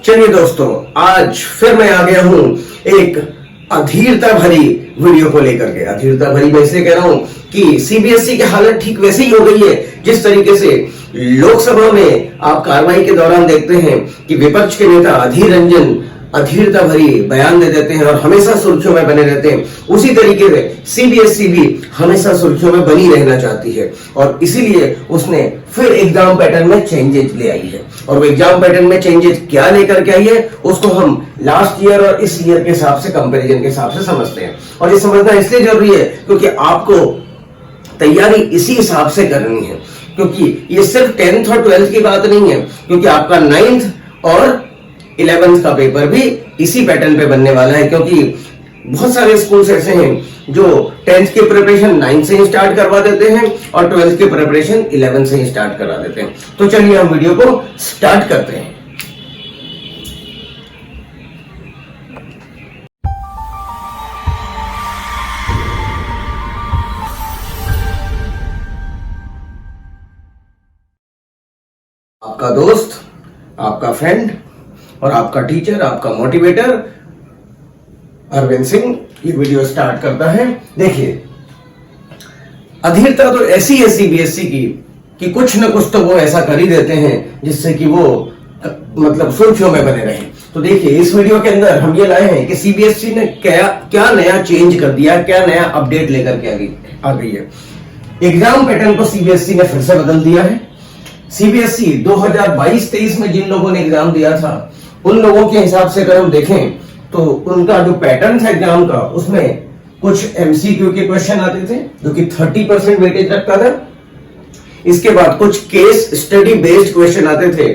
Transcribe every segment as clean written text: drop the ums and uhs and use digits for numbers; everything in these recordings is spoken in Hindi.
चलिए दोस्तों, आज फिर मैं आ गया हूं एक अधीरता भरी वीडियो को लेकर के। अधीरता भरी मैं इसलिए कह रहा हूं कि सीबीएसई की हालत ठीक वैसे ही हो गई है जिस तरीके से लोकसभा में आप कार्रवाई के दौरान देखते हैं कि विपक्ष के नेता अधीर रंजन अधीरता भरी बयान दे देते हैं और हमेशा सुर्खियों में बने रहते हैं। उसी तरीके से सीबीएसई भी हमेशा सुर्खियों में बनी रहना चाहती है और इसीलिए उसने फिर एग्जाम पैटर्न में चेंजेस ले आई है। और वो एग्जाम पैटर्न में चेंजेस क्या लेकर के आई है उसको हम लास्ट ईयर और इस ईयर के हिसाब से कंपेरिजन के हिसाब से समझते हैं। और ये समझना इसलिए जरूरी है क्योंकि आपको तैयारी इसी हिसाब से करनी है, क्योंकि ये सिर्फ 10th और 12th की बात नहीं है, क्योंकि आपका 9th और 11th का पेपर भी इसी पैटर्न पे बनने वाला है। क्योंकि बहुत सारे स्कूल्स ऐसे हैं जो 10th की प्रिपरेशन 9th से ही स्टार्ट करवा देते हैं और 12th की प्रिपरेशन 11th से ही स्टार्ट करा देते हैं। तो चलिए हम वीडियो को स्टार्ट करते हैं। आपका दोस्त, आपका फ्रेंड और आपका टीचर, आपका मोटिवेटर अरविंद सिंह ये वीडियो स्टार्ट करता है। देखिए, अधीरता तो ऐसी है सीबीएसई की कि कुछ न कुछ तो वो ऐसा कर ही देते हैं जिससे कि वो मतलब सुर्खियों में बने रहे। तो देखिए, इस वीडियो के अंदर हम ये लाए हैं कि सीबीएसई ने क्या नया चेंज कर दिया, क्या नया अपडेट लेकर के आ गई है। एग्जाम पैटर्न को सीबीएसई ने फिर से बदल दिया है। सीबीएसई 2022-23 में जिन लोगों ने एग्जाम दिया था उन लोगों के हिसाब से अगर हम देखें तो उनका जो पैटर्न था एग्जाम का उसमें कुछ एमसीक्यू के क्वेश्चन आते थे जो कि 30% वेटेज रखता था। इसके बाद कुछ केस स्टडी बेस्ड क्वेश्चन आते थे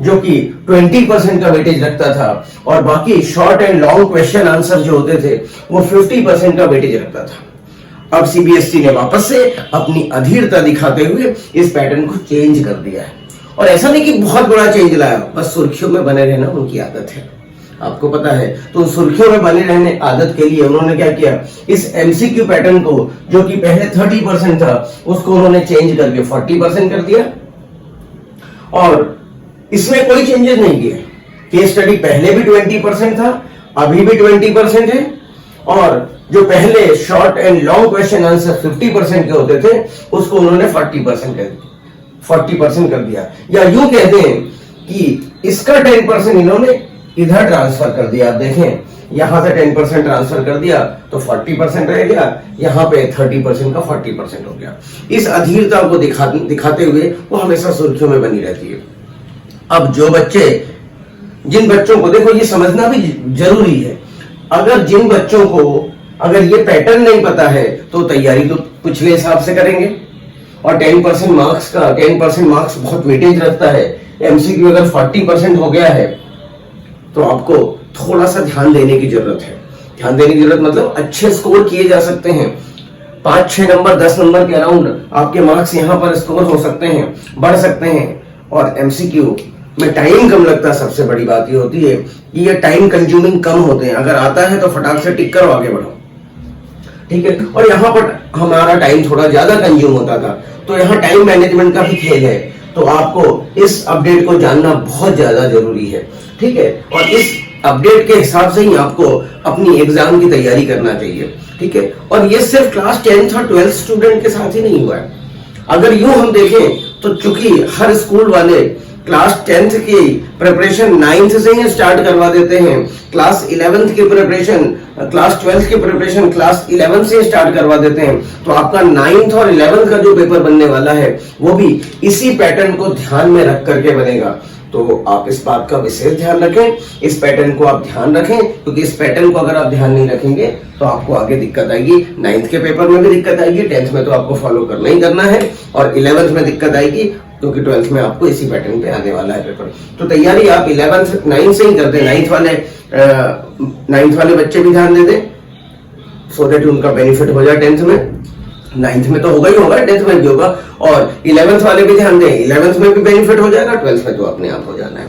जो कि 20% का वेटेज रखता था और बाकी short and long question answer जो होते थे वो 50% का वेटेज रखता था। अब सीबीएसई ने वापस से अपनी अधीरता दिखाते हुए इस पैटर्न को चेंज कर दिया है। और ऐसा नहीं कि बहुत बड़ा चेंज लाया, बस सुर्खियों में बने रहना उनकी आदत है, आपको पता है। तो सुर्खियों में बने रहने आदत के लिए उन्होंने क्या किया, इस एमसीक्यू पैटर्न को जो कि पहले 30% था उसको उन्होंने चेंज करके 40% कर दिया। और इसमें कोई चेंजेस नहीं किए। केस स्टडी पहले भी 20% था, अभी भी 20% है। और जो पहले short and long question answer 50% के होते थे उसको उन्होंने 40% कर दिया। या यूं कहते हैं कि इसका 10% इन्होंने इधर ट्रांसफर कर दिया। आप देखें, यहां से 10% ट्रांसफर कर दिया तो 40% रह गया, यहां पे 30% का 40% हो गया। इस अधीरता को दिखाते हुए वो हमेशा सुर्खियों में बनी रहती है। अब जिन बच्चों को देखो, ये समझना भी जरूरी है, जिन बच्चों को अगर ये पैटर्न नहीं पता है तो तैयारी तो पिछले हिसाब से करेंगे। और 10% मार्क्स बहुत वेटेज रखता है। एमसीक्यू अगर 40% हो गया है तो आपको थोड़ा सा ध्यान देने की जरूरत है। ध्यान देने की जरूरत मतलब अच्छे स्कोर किए जा सकते हैं। 5-6 नंबर 10 नंबर के अराउंड आपके मार्क्स यहां पर स्कोर हो सकते हैं, बढ़ सकते हैं। और एमसीक्यू में टाइम कम लगता है। सबसे बड़ी बात ये होती है कि ये टाइम कंज्यूमिंग कम होते हैं। अगर आता है तो फटाक से टिक करो, आगे बढ़ो, ठीक है। और यहाँ पर हमारा टाइम थोड़ा ज्यादा कंज्यूम होता था, तो यहाँ टाइम मैनेजमेंट का भी खेल है। तो आपको इस अपडेट को जानना बहुत ज्यादा जरूरी है, ठीक है। और इस अपडेट के हिसाब से ही आपको अपनी एग्जाम की तैयारी करना चाहिए, ठीक है। और ये सिर्फ क्लास 10th और 12th स्टूडेंट के साथ ही नहीं हुआ है। अगर यूं हम देखें तो चूंकि हर स्कूल वाले क्लास 10th की प्रिपरेशन 9th से ही स्टार्ट करवा देते हैं, क्लास 11th की प्रिपरेशन, क्लास 12th की प्रिपरेशन क्लास 11th से स्टार्ट करवा देते हैं। तो आपका 9th और 11th का जो पेपर बनने वाला है वो भी इसी पैटर्न को ध्यान में रख करके बनेगा। तो आप इस बात का विशेष ध्यान रखें, इस पैटर्न को आप ध्यान रखें, क्योंकि इस पैटर्न को अगर आप ध्यान नहीं रखेंगे तो आपको आगे दिक्कत आएगी। 9th के पेपर में भी दिक्कत आएगी, 10th में तो आपको फॉलो करना ही करना है, और 11th में दिक्कत आएगी क्योंकि 12th में आपको इसी पैटर्न पे आने वाला है पेपर। तो तैयारी आप 9th से ही करते हैं। 9th वाले बच्चे भी ध्यान दे दें सो दैट उनका बेनिफिट हो जाए 10th में। 9th में तो होगा ही होगा, 10th में भी होगा। और 11th वाले भी ध्यान दें, 11th में भी बेनिफिट हो जाएगा, 12th में तो अपने आप हो जाना है।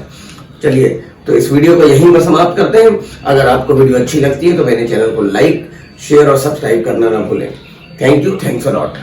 चलिए, तो इस वीडियो को यहीं पर समाप्त करते हैं। अगर आपको वीडियो अच्छी लगती है तो मेरे चैनल को लाइक, शेयर और सब्सक्राइब करना ना भूलें। Thank you, thanks a lot.